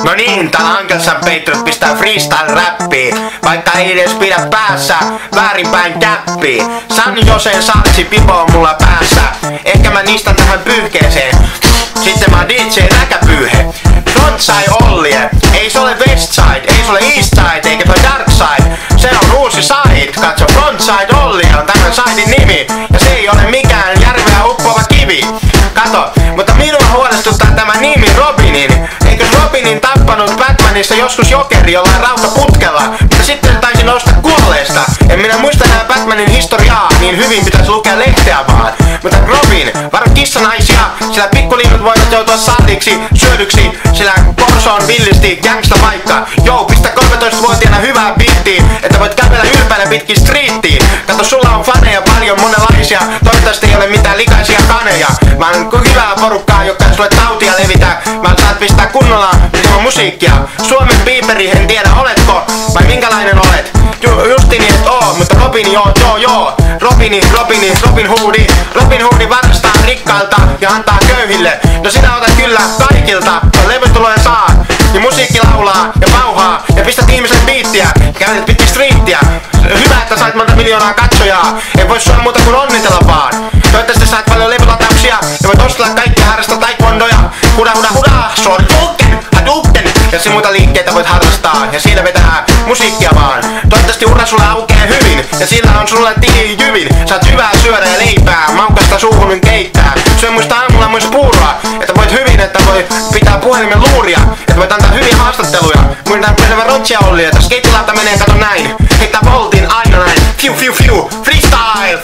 No niin, täällä Ankelsan peittynyt pistää freestyle-räppiä, vaikka ei edes pidä päässä väärinpäin käppiä. San Joseen salsi pipo on mulla päässä, ehkä mä nistan tähän pyyhkeeseen. Sitten mä oon DJ Räkäpyyhe. Frontside Ollie, ei se ole Westside, ei se ole Eastside eikä toi Darkside. Se on uusi side, katso Frontside Ollie on tämän sidein nimi. Ja se ei ole mikään järveä uppoava kivi. Kato, mutta minua huolestuttaa tämä nimi Robinin. Eikö Robinin tappanut Batmanissa joskus Jokeri jollain rautaputkella? Mutta sitten se taisi nousta kuolleesta. En minä muista enää Batmanin historiaa, niin hyvin pitäisi lukea lehteä vaan. Mutta Robin, varo kissanaisia, sillä pikkulinnut voivat joutua salliksi, syödyksi, sillä Korso on villisti gangsta vaikka. Jou, pistä 13-vuotiaana hyvää biittiin, että voit kävellä ylpeänä pitkin striittiin. Kato, sulla on faneja paljon monenlaisia, toivottavasti ei ole mitään likaisia kaneja. Mä oon hyvää porukkaa, joka sulle tautia levitä. Mä saat pistää kunnolla ilman musiikkia. Suomen Piiperi, en tiedä oletko, vai minkälainen olet? Justini et oo, mutta Robin joo. Robin Hoodi varastaa rikkailta ja antaa köyhille. No sinä otat kyllä kaikilta, kun levytuloja saa. Ja musiikki laulaa ja pauhaa ja pistät ihmisen biittiä ja käytät pitkin striittiä. Hyvä, että sait monta miljoonaa katsojaa. Ei voi sua muuta kuin onnitella vaan. Toivottavasti sait paljon levylatauksia ja voit ostella kaikkia harrastaa taekwondoja. Huda, Hadouken. Ja se muita liikkeitä voit harrastaa ja siinä vetää musiikkia vaan. Toivottavasti ura sulle aukeaa hyvin ja sillä on sulle tili jyvin. Saat hyvää syödä ja leipää, maukasta suuhun keittää. Syö muista aamulla myös puuroa, että voit hyvin, että voi pitää puhelimen luuria. Että voit antaa hyviä haastatteluja. Muistetaan menevä Rontsia Ollia, että skeittilauta menee kato näin. Heittää voltin aina näin. Fiu, freestyle!